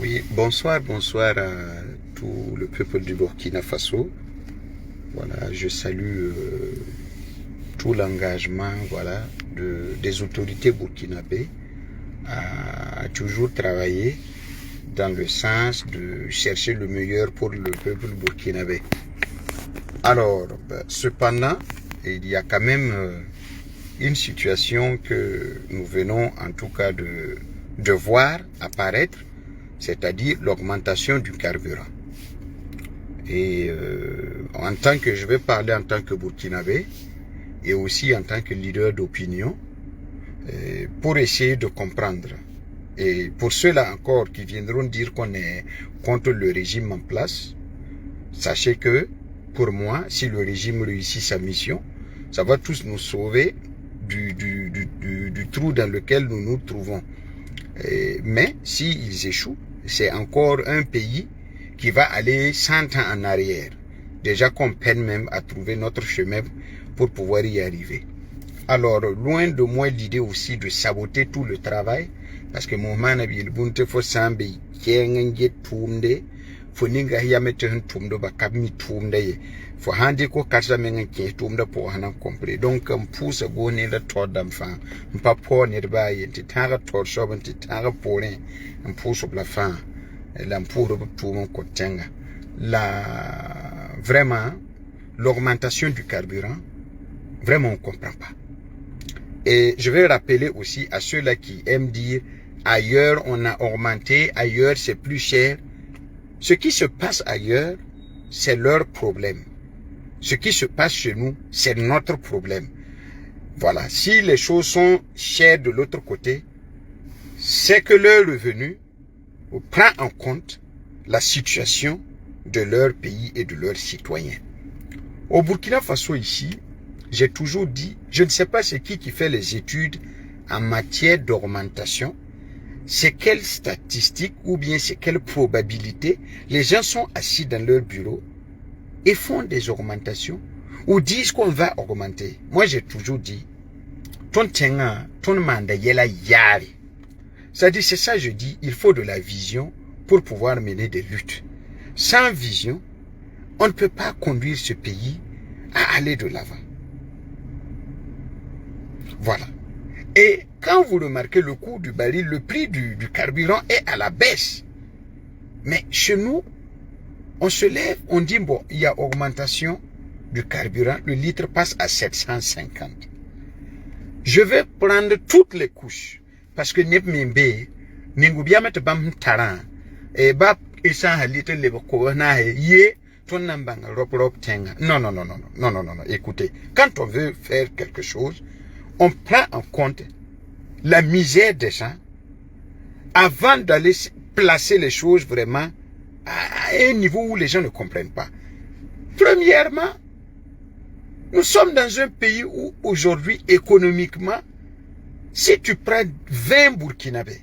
Oui, bonsoir à tout le peuple du Burkina Faso. Voilà, je salue tout l'engagement des autorités burkinabées à toujours travailler dans le sens de chercher le meilleur pour le peuple burkinabé. Alors, cependant, il y a quand même une situation que nous venons en tout cas de voir apparaître, c'est-à-dire l'augmentation du carburant. Et je vais parler en tant que Burkinabé et aussi en tant que leader d'opinion pour essayer de comprendre. Et pour ceux-là encore qui viendront dire qu'on est contre le régime en place, sachez que pour moi, si le régime réussit sa mission, ça va tous nous sauver du trou dans lequel nous nous trouvons. Mais s'ils échouent, c'est encore un pays qui va aller 100 ans en arrière. Déjà qu'on peine même à trouver notre chemin pour pouvoir y arriver. Alors, loin de moi l'idée aussi de saboter tout le travail, parce que Mohamed Nabil Bunte faut sambe kienge tumde, faut ninga yamete tumdo ba kabmi tumde faut handi ko katsa menga ki tumda pour hanan compris. Donc on pousse gone la tord d'enfant, on pas pour ne ba yenti tanga tord soban ti tanga pour on pousse la fin. L'empour pour mon côté. Vraiment, l'augmentation du carburant, vraiment on ne comprend pas. Et je vais rappeler aussi à ceux-là qui aiment dire ailleurs on a augmenté, ailleurs c'est plus cher. Ce qui se passe ailleurs, c'est leur problème. Ce qui se passe chez nous, c'est notre problème. Voilà, si les choses sont chères de l'autre côté, c'est que leur revenu prend en compte la situation de leur pays et de leurs citoyens. Au Burkina Faso ici, j'ai toujours dit, je ne sais pas c'est qui fait les études en matière d'augmentation, c'est quelle statistique ou bien c'est quelle probabilité les gens sont assis dans leur bureau et font des augmentations ou disent qu'on va augmenter. Moi j'ai toujours dit, ton mandat yela yari. C'est-à-dire, c'est ça je dis, il faut de la vision pour pouvoir mener des luttes. Sans vision, on ne peut pas conduire ce pays à aller de l'avant. Voilà. Et quand vous remarquez le coût du baril, le prix du carburant est à la baisse. Mais chez nous, on se lève, on dit, bon, il y a augmentation du carburant, le litre passe à 750. Je vais prendre toutes les couches. Parce que Nebmimbe, Ningubiamet Bam Taran, et Bab Isan Halite Lebokona, Ye, Tonambang, Rob Tenga. Non. Écoutez, quand on veut faire quelque chose, on prend en compte la misère des gens avant d'aller placer les choses vraiment à un niveau où les gens ne comprennent pas. Premièrement, nous sommes dans un pays où aujourd'hui, économiquement, si tu prends 20 Burkinabés,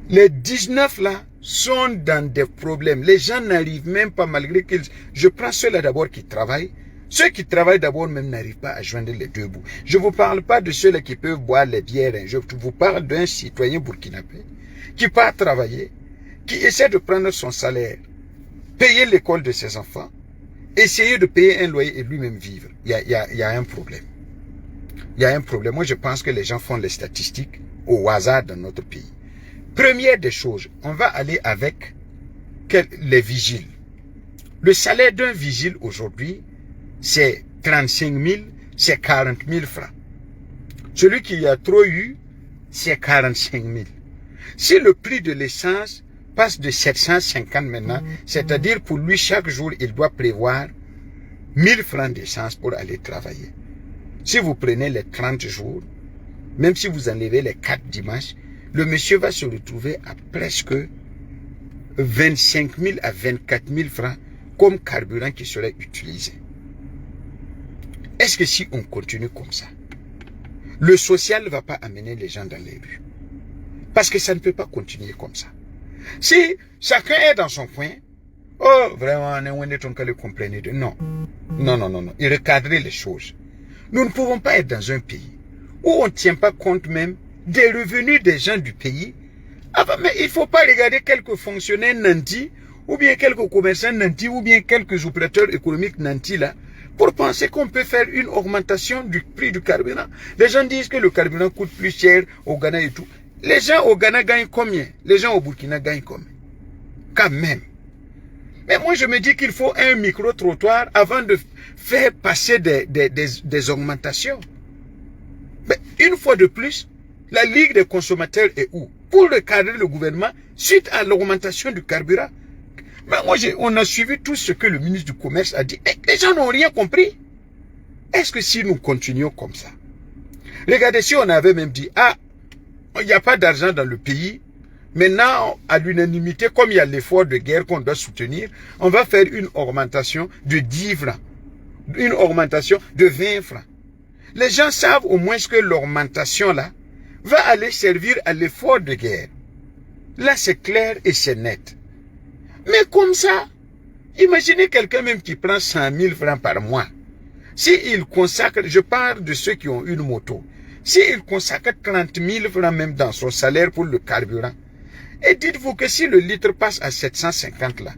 les 19 là sont dans des problèmes. Les gens n'arrivent même pas malgré qu'ils... Je prends ceux-là d'abord qui travaillent. Ceux qui travaillent d'abord même n'arrivent pas à joindre les deux bouts. Je ne vous parle pas de ceux-là qui peuvent boire les bières. Je vous parle d'un citoyen burkinabé qui part travailler, qui essaie de prendre son salaire, payer l'école de ses enfants, essayer de payer un loyer et lui-même vivre. Il y a un problème. Il y a un problème. Moi, je pense que les gens font les statistiques au hasard dans notre pays. Première des choses, on va aller avec les vigiles. Le salaire d'un vigile aujourd'hui, c'est 35 000, c'est 40 000 francs. Celui qui a trop eu, c'est 45 000. Si le prix de l'essence passe de 750 maintenant, c'est-à-dire pour lui, chaque jour, il doit prévoir 1000 francs d'essence pour aller travailler. Si vous prenez les 30 jours, même si vous enlevez les 4 dimanches, le monsieur va se retrouver à presque 25 000 à 24 000 francs comme carburant qui serait utilisé. Est-ce que si on continue comme ça, le social ne va pas amener les gens dans les rues? Parce que ça ne peut pas continuer comme ça. Si chacun est dans son coin, oh, vraiment, on ne comprenez de non. Non. Il recadrer les choses. Nous ne pouvons pas être dans un pays où on ne tient pas compte même des revenus des gens du pays Enfin, mais il ne faut pas regarder quelques fonctionnaires nantis, ou bien quelques commerçants nantis, ou bien quelques opérateurs économiques nantis là, pour penser qu'on peut faire une augmentation du prix du carburant. Les gens disent que le carburant coûte plus cher au Ghana et tout. Les gens au Ghana gagnent combien? Les gens au Burkina gagnent combien? Quand même. Mais moi, je me dis qu'il faut un micro-trottoir avant de faire passer des augmentations. Mais une fois de plus, la Ligue des consommateurs est où? Pour recadrer le gouvernement suite à l'augmentation du carburant. Mais moi, on a suivi tout ce que le ministre du Commerce a dit. Et les gens n'ont rien compris. Est-ce que si nous continuons comme ça? Regardez, si on avait même dit, ah, il n'y a pas d'argent dans le pays. Maintenant, à l'unanimité, comme il y a l'effort de guerre qu'on doit soutenir, on va faire une augmentation de 10 francs. Une augmentation de 20 francs. Les gens savent au moins que l'augmentation là va aller servir à l'effort de guerre. Là, c'est clair et c'est net. Mais comme ça, imaginez quelqu'un même qui prend 100 000 francs par mois. S'il consacre, je parle de ceux qui ont une moto, s'il consacre 30 000 francs même dans son salaire pour le carburant, et dites-vous que si le litre passe à 750 là,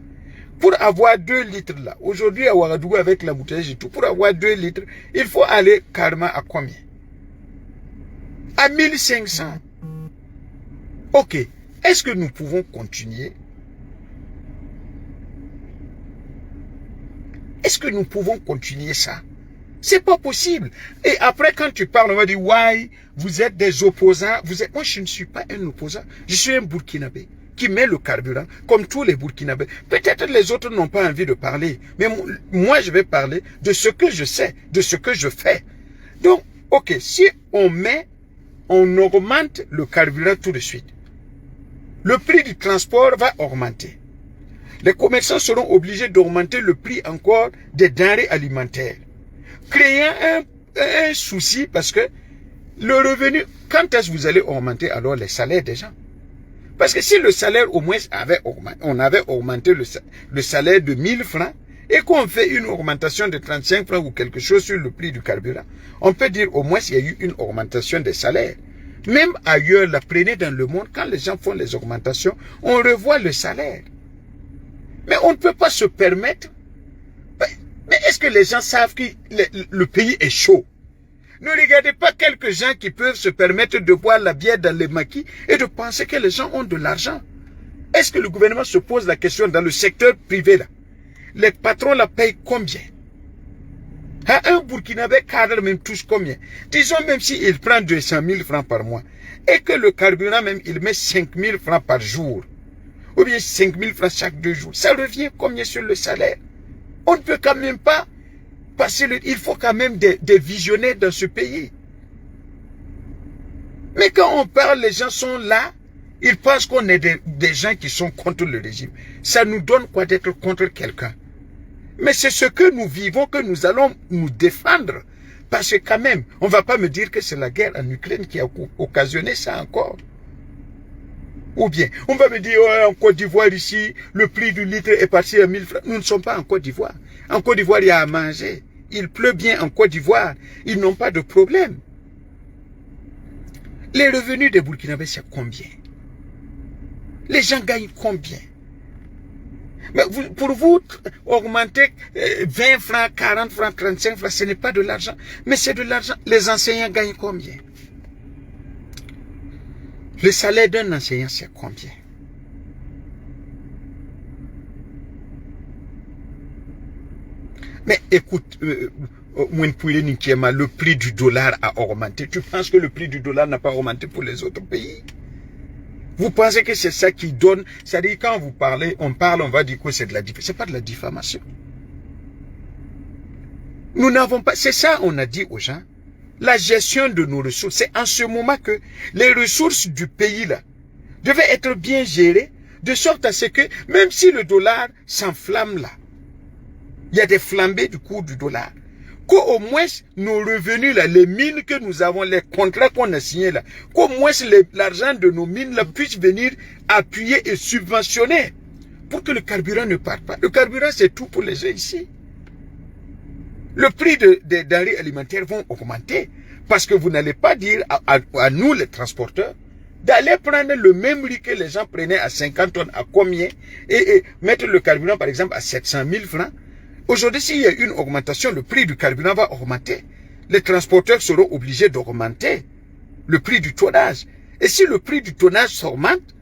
pour avoir 2 litres là, aujourd'hui à Ouagadougou avec la bouteille et tout, pour avoir 2 litres, il faut aller carrément à combien? À 1500. Ok. Est-ce que nous pouvons continuer? Est-ce que nous pouvons continuer ça? C'est pas possible. Et après, quand tu parles, on va dire, ouais, vous êtes des opposants. Moi, je ne suis pas un opposant. Je suis un Burkinabé qui met le carburant, comme tous les Burkinabés. Peut-être les autres n'ont pas envie de parler. Mais moi, je vais parler de ce que je sais, de ce que je fais. Donc, ok, si on augmente le carburant tout de suite, le prix du transport va augmenter. Les commerçants seront obligés d'augmenter le prix encore des denrées alimentaires, créant un souci parce que le revenu, quand est-ce que vous allez augmenter alors les salaires des gens? Parce que si le salaire au moins on avait augmenté le salaire de 1000 francs et qu'on fait une augmentation de 35 francs ou quelque chose sur le prix du carburant, on peut dire au moins il y a eu une augmentation des salaires. Même ailleurs, la prenez dans le monde, quand les gens font les augmentations, on revoit le salaire. Mais on ne peut pas se permettre. Mais est-ce que les gens savent que le pays est chaud? Ne regardez pas quelques gens qui peuvent se permettre de boire la bière dans les maquis et de penser que les gens ont de l'argent. Est-ce que le gouvernement se pose la question dans le secteur privé là? Les patrons la payent combien? Un Burkinabé cadre même touche combien? Disons même s'il prend 200 000 francs par mois et que le carburant même il met 5 000 francs par jour ou bien 5 000 francs chaque 2 jours. Ça revient combien sur le salaire? On ne peut quand même pas passer il faut quand même des visionnaires dans ce pays. Mais quand on parle, les gens sont là, ils pensent qu'on est des gens qui sont contre le régime. Ça nous donne quoi d'être contre quelqu'un? Mais c'est ce que nous vivons, que nous allons nous défendre. Parce que quand même, on ne va pas me dire que c'est la guerre en Ukraine qui a occasionné ça encore. Ou bien, on va me dire, oh, en Côte d'Ivoire ici, le prix du litre est passé à 1000 francs. Nous ne sommes pas en Côte d'Ivoire. En Côte d'Ivoire, il y a à manger. Il pleut bien en Côte d'Ivoire. Ils n'ont pas de problème. Les revenus des Burkinabés, c'est combien? Les gens gagnent combien? Mais pour vous, augmenter 20 francs, 40 francs, 35 francs, ce n'est pas de l'argent. Mais c'est de l'argent. Les enseignants gagnent combien? Le salaire d'un enseignant, c'est combien? Mais écoute, le prix du dollar a augmenté. Tu penses que le prix du dollar n'a pas augmenté pour les autres pays? Vous pensez que c'est ça qui donne? C'est-à-dire quand vous parlez, on va dire que c'est de la diffamation. C'est pas de la diffamation. Nous n'avons pas, c'est ça on a dit aux gens. La gestion de nos ressources, c'est en ce moment que les ressources du pays là devaient être bien gérées, de sorte à ce que, même si le dollar s'enflamme là, il y a des flambées du cours du dollar, qu'au moins nos revenus là, les mines que nous avons, les contrats qu'on a signés là, qu'au moins l'argent de nos mines là puisse venir appuyer et subventionner pour que le carburant ne parte pas. Le carburant c'est tout pour les gens ici. Le prix des denrées alimentaires vont augmenter parce que vous n'allez pas dire à nous les transporteurs d'aller prendre le même riz que les gens prenaient à 50 tonnes, à combien, et mettre le carburant, par exemple, à 700 000 francs. Aujourd'hui, s'il y a une augmentation, le prix du carburant va augmenter. Les transporteurs seront obligés d'augmenter le prix du tonnage. Et si le prix du tonnage augmente,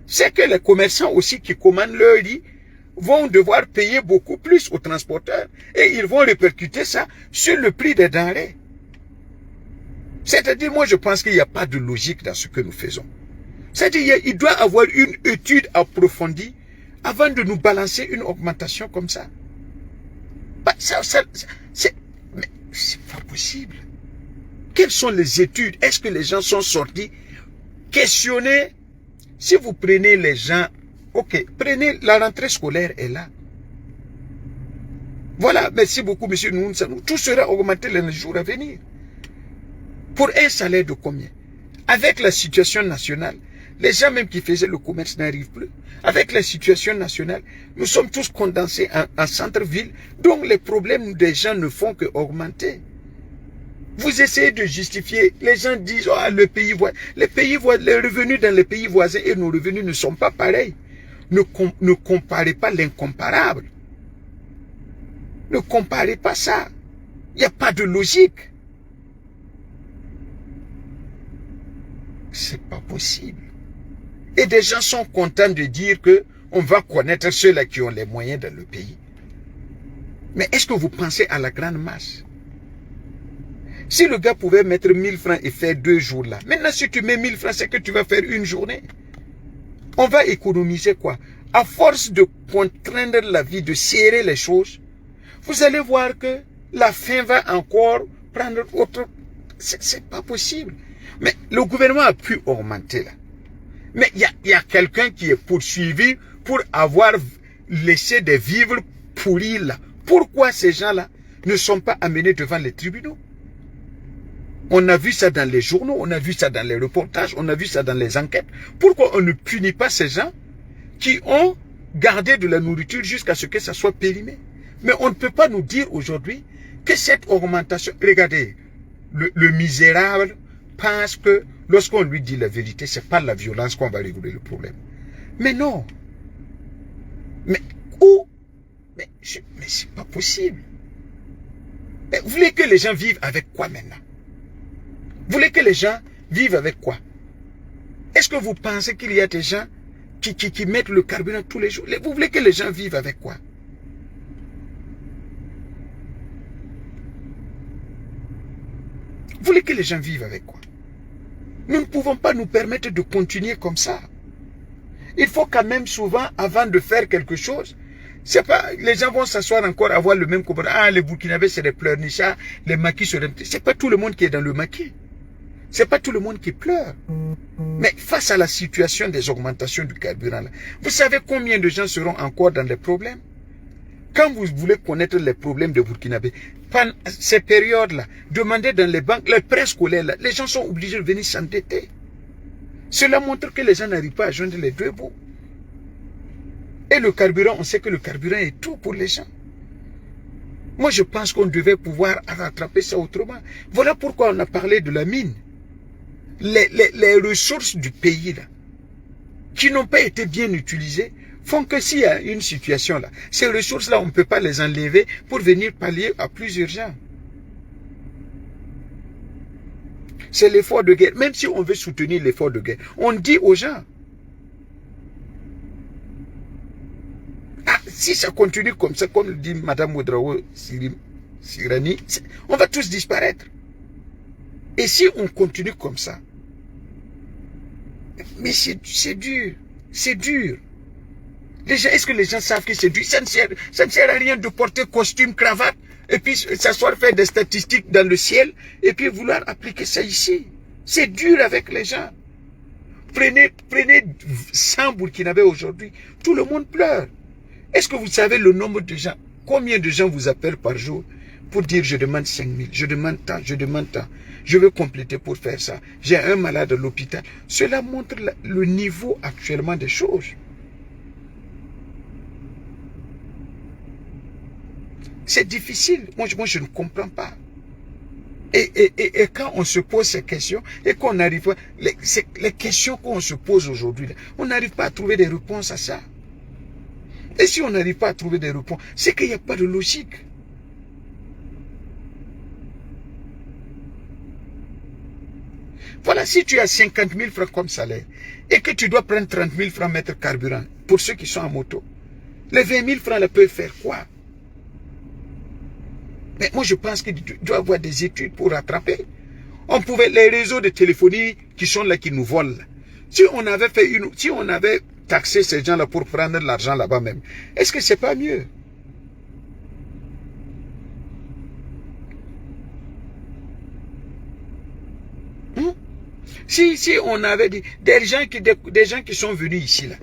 c'est que les commerçants aussi qui commandent leur riz vont devoir payer beaucoup plus aux transporteurs. Et ils vont répercuter ça sur le prix des denrées. C'est-à-dire, moi, je pense qu'il n'y a pas de logique dans ce que nous faisons. C'est-à-dire, il doit y avoir une étude approfondie avant de nous balancer une augmentation comme ça. Mais c'est pas possible. Quelles sont les études? Est-ce que les gens sont sortis questionner? Si vous prenez les gens, ok, prenez la rentrée scolaire est là. Voilà, merci beaucoup, monsieur Nounsanou. Tout sera augmenté les jours à venir. Pour un salaire de combien? Avec la situation nationale, les gens même qui faisaient le commerce n'arrivent plus. Avec la situation nationale, nous sommes tous condensés en centre-ville, donc les problèmes des gens ne font qu'augmenter. Vous essayez de justifier, les gens disent, oh, les revenus dans les pays voisins et nos revenus ne sont pas pareils. Ne comparez pas l'incomparable. Ne comparez pas ça. Il n'y a pas de logique. C'est pas possible. Et des gens sont contents de dire que on va connaître ceux-là qui ont les moyens dans le pays. Mais est-ce que vous pensez à la grande masse? Si le gars pouvait mettre 1000 francs et faire 2 jours là, maintenant si tu mets 1000 francs, c'est que tu vas faire une journée. On va économiser quoi? À force de contraindre la vie, de serrer les choses, vous allez voir que la faim va encore prendre autre... C'est pas possible. Mais le gouvernement a pu augmenter là. Mais il y a quelqu'un qui est poursuivi pour avoir laissé des vivres pourris là. Pourquoi ces gens-là ne sont pas amenés devant les tribunaux? On a vu ça dans les journaux, on a vu ça dans les reportages, on a vu ça dans les enquêtes. Pourquoi on ne punit pas ces gens qui ont gardé de la nourriture jusqu'à ce que ça soit périmé? Mais on ne peut pas nous dire aujourd'hui que cette augmentation... Regardez, le misérable pense que lorsqu'on lui dit la vérité, c'est pas la violence qu'on va régler le problème. Mais non. Mais où? Mais c'est pas possible. Mais vous voulez que les gens vivent avec quoi maintenant? Vous voulez que les gens vivent avec quoi? Est-ce que vous pensez qu'il y a des gens qui mettent le carburant tous les jours? Vous voulez que les gens vivent avec quoi? Vous voulez que les gens vivent avec quoi? Nous ne pouvons pas nous permettre de continuer comme ça. Il faut quand même souvent, avant de faire quelque chose, c'est pas, les gens vont s'asseoir encore avoir le même comportement. Ah, les Burkinabés, c'est des pleurnichards, les maquis seraient... C'est pas tout le monde qui est dans le maquis. C'est pas tout le monde qui pleure. Mais face à la situation des augmentations du carburant, là, vous savez combien de gens seront encore dans les problèmes? Quand vous voulez connaître les problèmes de Burkinabé, pendant ces périodes-là, demandez dans les banques, les prêts scolaires, là, les gens sont obligés de venir s'endetter. Cela montre que les gens n'arrivent pas à joindre les deux bouts. Et le carburant, on sait que le carburant est tout pour les gens. Moi, je pense qu'on devait pouvoir rattraper ça autrement. Voilà pourquoi on a parlé de la mine. Les ressources du pays, là, qui n'ont pas été bien utilisées, font que s'il y a une situation là, ces ressources-là, on ne peut pas les enlever pour venir pallier à plus urgent. C'est l'effort de guerre. Même si on veut soutenir l'effort de guerre, on dit aux gens, ah, si ça continue comme ça, comme le dit Mme Ouedraogo Sirani, on va tous disparaître. Et si on continue comme ça, mais c'est dur, c'est dur. Est-ce que les gens savent que c'est dur? Ça ne sert à rien de porter costume, cravate, et puis s'asseoir faire des statistiques dans le ciel, et puis vouloir appliquer ça ici. C'est dur avec les gens. Prenez 100 Burkinabés aujourd'hui, tout le monde pleure. Est-ce que vous savez le nombre de gens, combien de gens vous appellent par jour pour dire je demande 5 000, je demande tant, je veux compléter pour faire ça, j'ai un malade à l'hôpital. Cela montre le niveau actuellement des choses. C'est difficile. Moi, je ne comprends pas. Et quand on se pose ces questions, et qu'on n'arrive pas, les questions qu'on se pose aujourd'hui, on n'arrive pas à trouver des réponses à ça. Et si on n'arrive pas à trouver des réponses, c'est qu'il n'y a pas de logique. Voilà, si tu as 50 000 francs comme salaire, et que tu dois prendre 30 000 francs mètre carburant, pour ceux qui sont en moto, les 20 000 francs, là, peuvent faire quoi? Mais moi, je pense qu'il doit y avoir des études pour rattraper. On pouvait, les réseaux de téléphonie qui sont là, qui nous volent. Si on avait fait si on avait taxé ces gens-là pour prendre l'argent là-bas même, est-ce que c'est pas mieux? Si on avait dit, des gens qui sont venus ici, là,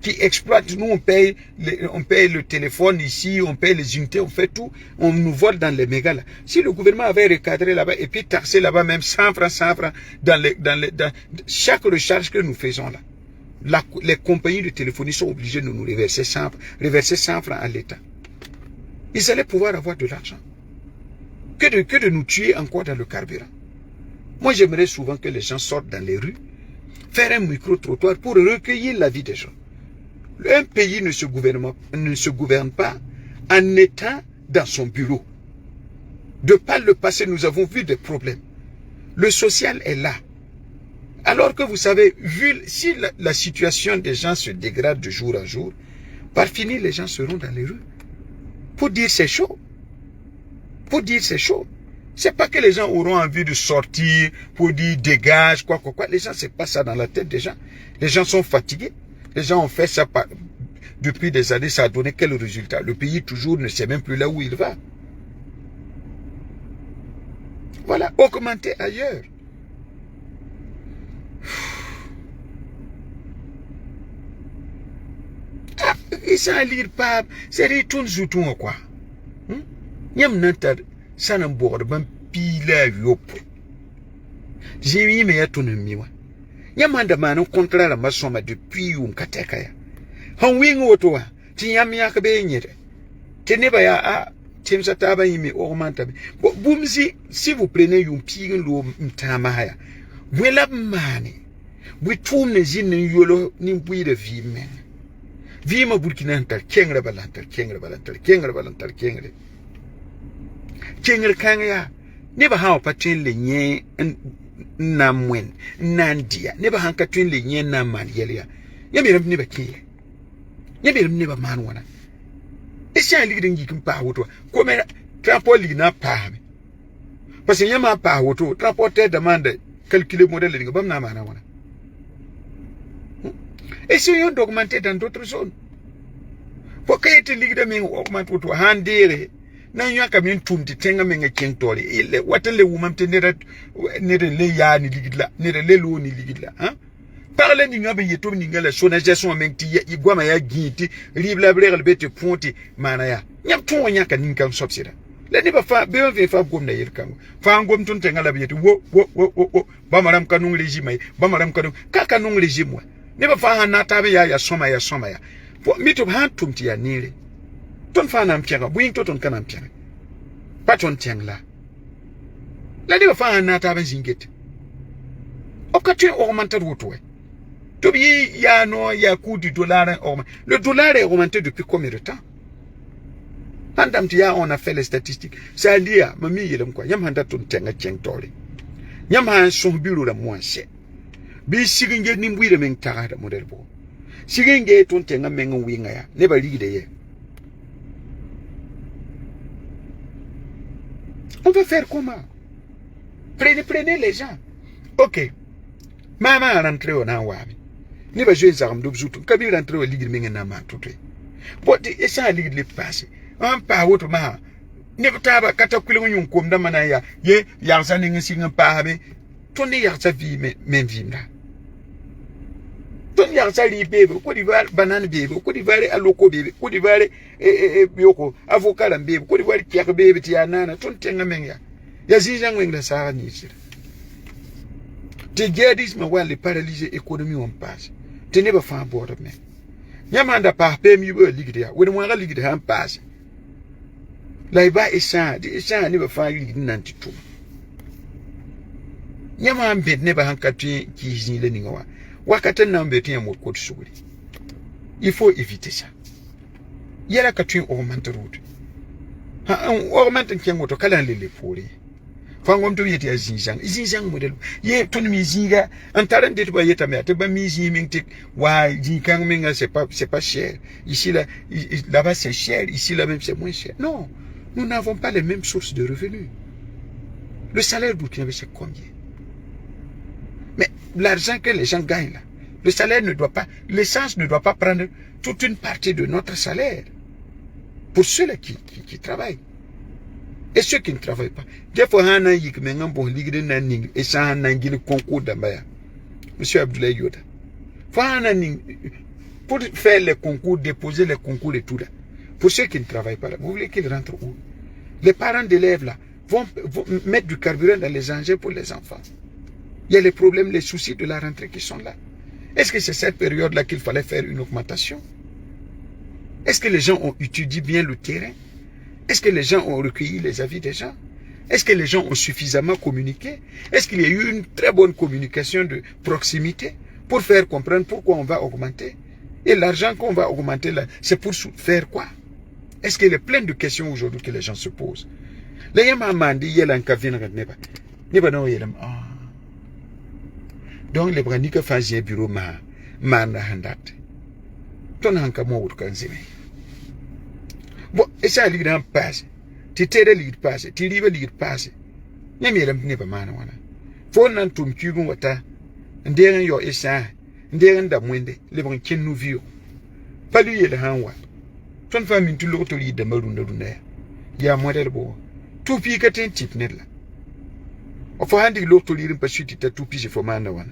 qui exploitent, nous on paye le téléphone ici, on paye les unités, on fait tout, on nous vole dans les mégas là. Si le gouvernement avait recadré là-bas et puis taxé là-bas même 100 francs dans chaque recharge que nous faisons là, les compagnies de téléphonie sont obligées de nous reverser 100 francs à l'État. Ils allaient pouvoir avoir de l'argent. Que de nous tuer encore dans le carburant. Moi j'aimerais souvent que les gens sortent dans les rues, faire un micro-trottoir pour recueillir la vie des gens. Un pays ne se gouverne pas en étant dans son bureau. De par le passé, nous avons vu des problèmes. Le social est là. Alors que vous savez, si la situation des gens se dégrade de jour en jour, par finir, les gens seront dans les rues. Pour dire c'est chaud. Pour dire c'est chaud. C'est pas que les gens auront envie de sortir pour dire dégage, quoi. Les gens, c'est pas ça dans la tête des gens. Les gens sont fatigués. Les gens ont fait ça depuis des années, ça a donné quel résultat? Le pays toujours ne sait même plus là où il va. Voilà, augmenter ailleurs. Ah, et ça lire pas, c'est retourne surtout quoi. Yam nantar, ça n'en bord, ben pile yop. J'ai mis mes autonomies. Yamanda man contraire à ma somme depuis un katekaya. Han wing otoa, Tiamia kabenyere. Tenebaya a, Timsataba yimi augmentabe. Boomzi, si vous prenez un pig low mtamaya. Wella mani. We tourne les in yolo nimpi de vime. Vima burkinantal, kengre balantal, kengre balantal, kengre balantal, kengre. Kengre kanga. Never how patin le nye namwen nandia neba hanka twin le nyen na man yelia yamiram neba kiye yamiram neba man wana esha ligidin gikin pa woto ko me transport li na pa me parce que yama pa woto transporter demande calculer modèle ni bam na mana wana et si on augmenter dans d'autres zones pour que ete ligida me augmente woto handere na nyaka min tumti tenga menga kentole ile watale wumamte nere le ya ni ligidla nere le lo ni ligidla hein parle ni ngabe yeto ni ngala sona jason menti igwama ya ginti libla brel bete ponti mana ya nyam ton nyaka ni kan sobsira le ni ba fa be ve fa gom na yel kan fa ngom ton tenga la bete wo ba maram kanung régime ba maram kanung ka kanung régime ne ba fa na tabe ya soma ya po mito han tumti ya nile ton fa na mpianga buing to ton kana mpianga paton tiangla la de fa na ta ben zinget okatu augmenter wotoe to bi ya no ya coût du dollar le dollar est augmenté depuis combien de temps? Pendant ya on a fait les statistiques ça dit mami yelem quoi yam handa ton tianga tiang tole yam han son bureau la moise bi siginge nimbu de men tara model bo siginge ton tianga men winga ya ne ba ligi de ye. On va faire comment? Prenez les gens. Ok. Maman rentre au Nawami. Ne va jouer Zaram d'Obzoutou. Kabir rentre au Ligue de Mengenama tout. But et ça Ligue de passé. Un pas autre ma. Ne va pas cataculon yon comme d'amanaya. Ye, yarzaning sing pa me. Tony yarza vie men vimla. Tony yarza li bebe. Côte d'Ivoire, banane bebe. Côte d'Ivoire, aloko bebe. Côte d'Ivoire, bioko. Avocat and bebe. Côte d'Ivoire, kiak bebe, tianana. Ton tenga menga. Yazizang wing la Sara Nisir. The Gedis, my well, paralysé économie on passe. Te never found board of me. Yamanda par pay me will league there. When one league hand pass. Like by a sound, the sound never find league 92. Nyama ambet ne ba hankati ki zile ningawa. Wakaten na ambet ya mot kote souli. Il faut éviter ça. Yala katun augmente route. Ha augmente kiango to kala lele poli. Fangom to yeti zinjang model. Ye ton mi zinga antaran de ba yeta me te ba mi zimingtik wa jinkang menga c'est pas cher. Ici là-bas c'est cher, ici là même c'est moins cher. Non, nous n'avons pas les mêmes sources de revenus. Le salaire burkinabé c'est combien? Mais l'argent que les gens gagnent là, le salaire ne doit pas, l'essence ne doit pas prendre toute une partie de notre salaire. Pour ceux-là qui travaillent. Et ceux qui ne travaillent pas. Des fois, on a dit que le concours d'Ambaya. Monsieur Abdoulaye Yoda. Pour faire les concours, déposer les concours et tout là. Pour ceux qui ne travaillent pas là, vous voulez qu'ils rentrent où? Les parents d'élèves là vont mettre du carburant dans les engins pour les enfants. Il y a les problèmes, les soucis de la rentrée qui sont là. Est-ce que c'est cette période-là qu'il fallait faire une augmentation? Est-ce que les gens ont étudié bien le terrain? Est-ce que les gens ont recueilli les avis des gens? Est-ce que les gens ont suffisamment communiqué? Est-ce qu'il y a eu une très bonne communication de proximité pour faire comprendre pourquoi on va augmenter? Et l'argent qu'on va augmenter là, c'est pour faire quoi? Est-ce qu'il y a plein de questions aujourd'hui que les gens se posent? Les gens m'ont dit, il y a un cavine, donc les bras que faisait bureau ma na handat. Ton hanka mo urkan zime. Bon, et ça lui dans passe. Tu t'es de passe, tu rive lui passe. Nyami ram ne ba mana wana. Fo nan tum kugun wata. Nderen yo esa. Nderen da mwende le bran ken nou vio. Pa lui le hanwa. Ton fami tu lo to li de marunda dunda. Ya model bo. Tu pi ka ten tip net la. O fo handi lo to li pa suite ta tu pi je fo mana wana.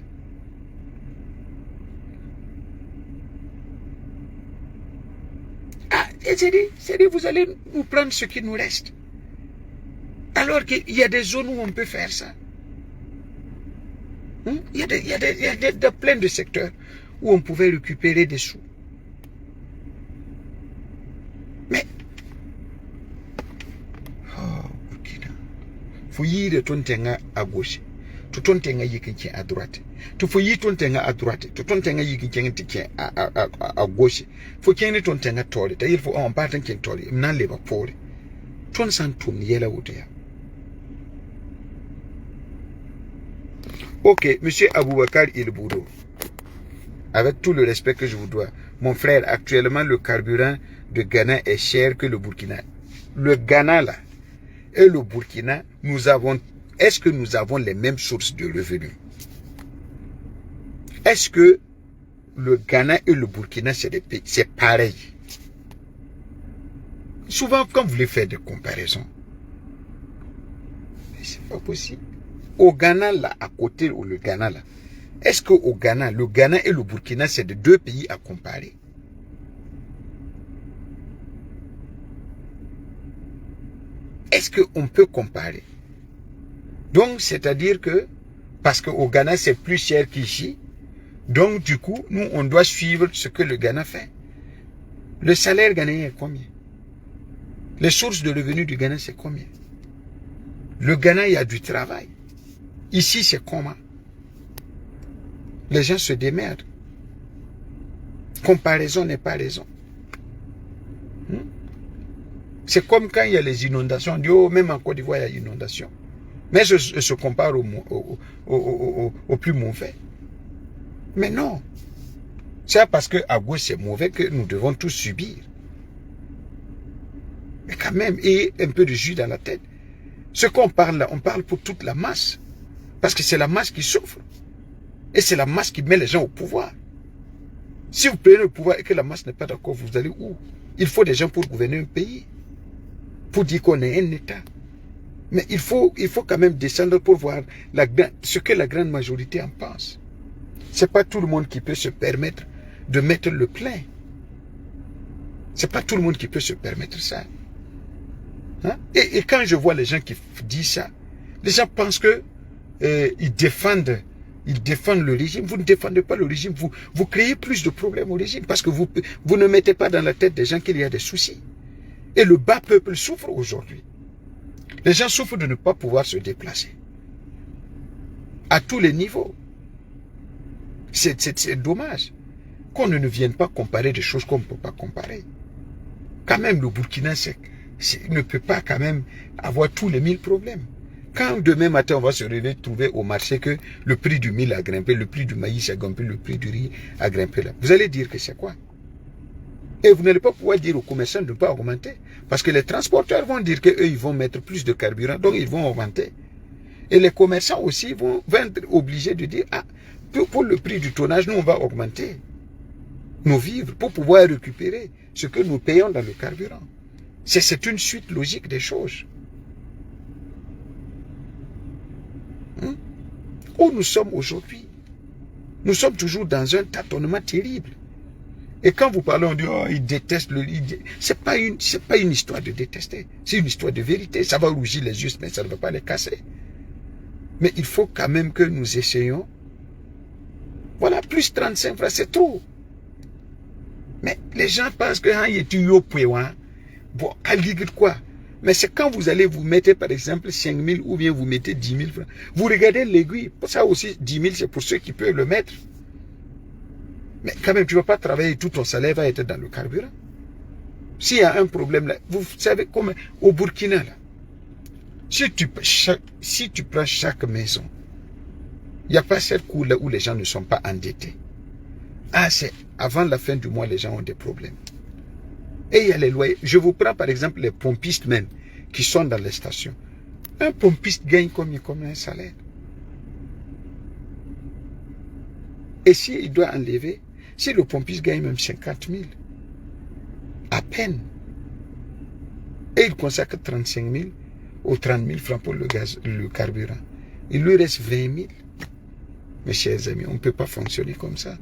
C'est dit, vous allez nous prendre ce qui nous reste. Alors qu'il y a des zones où on peut faire ça. Il y a plein de secteurs où on pouvait récupérer des sous. Mais, oh, Burkina, faut y ir de ton tenga à gauche, tout ton tenga y est à droite. Tu faut y ton tenga à droite, tout ton tenga y est à gauche. Faut qu'il y ait ton tenga tolé, il faut en partant qu'il tolé, n'en les pas pour. Ton santum y est là où tu es. Ok, monsieur Aboubakar Il-Bourou, avec tout le respect que je vous dois, mon frère, actuellement le carburant de Ghana est cher que le Burkina. Le Ghana là et le Burkina, est-ce que nous avons les mêmes sources de revenus? Est-ce que le Ghana et le Burkina, c'est des pays, c'est pareil? Souvent, quand vous voulez faire des comparaisons, c'est pas possible. Au Ghana, là, à côté, ou le Ghana, là, est-ce qu'au Ghana, le Ghana et le Burkina, c'est de deux pays à comparer? Est-ce qu'on peut comparer? Donc, c'est-à-dire que, parce qu'au Ghana, c'est plus cher qu'ici, donc, du coup, nous, on doit suivre ce que le Ghana fait. Le salaire ghanéen est combien? Les sources de revenus du Ghana, c'est combien? Le Ghana, il y a du travail. Ici, c'est comment? Les gens se démerdent. Comparaison n'est pas raison. C'est comme quand il y a les inondations. On dit, oh, même en Côte d'Ivoire, il y a inondation. Mais je se compare au plus mauvais. Mais non. C'est parce qu'à gauche, c'est mauvais que nous devons tous subir. Mais quand même, ayez un peu de jus dans la tête. Ce qu'on parle là, on parle pour toute la masse. Parce que c'est la masse qui souffre. Et c'est la masse qui met les gens au pouvoir. Si vous prenez le pouvoir et que la masse n'est pas d'accord, vous allez où? Il faut des gens pour gouverner un pays. Pour dire qu'on est un État. Mais il faut quand même descendre pour voir ce que la grande majorité en pense. Ce n'est pas tout le monde qui peut se permettre de mettre le plein. Ce n'est pas tout le monde qui peut se permettre ça. Hein? Et quand je vois les gens qui disent ça, les gens pensent que ils défendent le régime. Vous ne défendez pas le régime, vous créez plus de problèmes au régime parce que vous ne mettez pas dans la tête des gens qu'il y a des soucis. Et le bas peuple souffre aujourd'hui. Les gens souffrent de ne pas pouvoir se déplacer. À tous les niveaux. C'est dommage qu'on ne vienne pas comparer des choses qu'on ne peut pas comparer. Quand même, le Burkina ne peut pas quand même avoir tous les 1000 problèmes. Quand demain matin, on va se retrouver au marché que le prix du mil a grimpé, le prix du maïs a grimpé, le prix du riz a grimpé là, vous allez dire que c'est quoi? Et vous n'allez pas pouvoir dire aux commerçants de ne pas augmenter. Parce que les transporteurs vont dire qu'eux, ils vont mettre plus de carburant, donc ils vont augmenter. Et les commerçants aussi vont être obligés de dire, ah, pour le prix du tonnage, nous, on va augmenter nos vivres pour pouvoir récupérer ce que nous payons dans le carburant. C'est une suite logique des choses. Où nous sommes aujourd'hui, nous sommes toujours dans un tâtonnement terrible. Et quand vous parlez, on dit, oh, ils détestent le... C'est pas une histoire de détester, c'est une histoire de vérité. Ça va rougir les yeux, mais ça ne va pas les casser. Mais il faut quand même que nous essayions. Voilà, plus 35 francs, c'est trop. Mais les gens pensent que bon, à dire quoi? Mais c'est quand vous allez vous mettre, par exemple, 5 000 ou bien vous mettez 10 000 francs. Vous regardez l'aiguille. Pour ça aussi, 10 000, c'est pour ceux qui peuvent le mettre. Mais quand même, tu ne vas pas travailler, tout ton salaire va être dans le carburant. S'il y a un problème là, vous savez comment, au Burkina là, si tu prends chaque maison, il n'y a pas cette cour là où les gens ne sont pas endettés. Ah, c'est avant la fin du mois, les gens ont des problèmes. Et il y a les loyers. Je vous prends par exemple les pompistes même qui sont dans les stations. Un pompiste gagne combien un salaire? Et s'il doit enlever, si le pompiste gagne même 50 000, à peine, et il consacre 35 000 ou 30 000 francs pour le carburant, il lui reste 20 000. Mes chers amis, on ne peut pas fonctionner comme ça.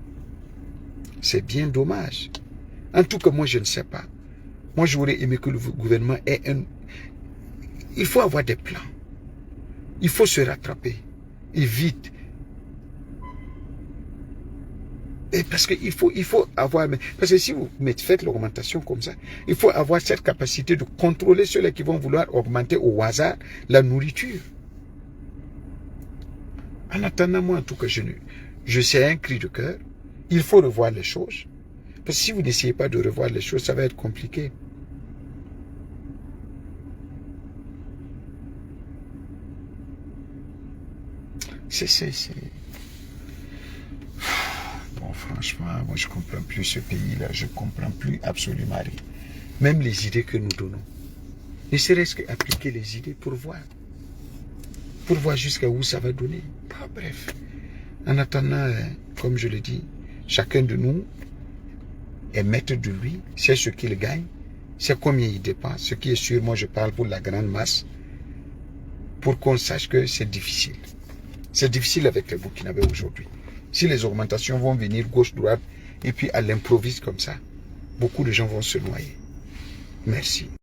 C'est bien dommage. En tout cas, moi, je ne sais pas. Moi, j'aurais aimé que le gouvernement ait un... Il faut avoir des plans. Il faut se rattraper. Et vite. Et parce qu'il faut avoir... Parce que si vous faites l'augmentation comme ça, il faut avoir cette capacité de contrôler ceux qui vont vouloir augmenter au hasard la nourriture. En attendant, moi, en tout cas, je sais un cri de cœur. Il faut revoir les choses. Parce que si vous n'essayez pas de revoir les choses, ça va être compliqué. Bon, franchement, moi, je ne comprends plus ce pays-là. Je ne comprends plus absolument rien. Même les idées que nous donnons. Ne serait-ce qu'appliquer les idées pour voir. Pour voir jusqu'à où ça va donner. Ah, bref. En attendant, comme je le dis, chacun de nous est maître de lui, c'est ce qu'il gagne, c'est combien il dépense. Ce qui est sûr, moi je parle pour la grande masse, pour qu'on sache que c'est difficile. C'est difficile avec les Burkinabés aujourd'hui. Si les augmentations vont venir gauche-droite et puis à l'improviste comme ça, beaucoup de gens vont se noyer. Merci.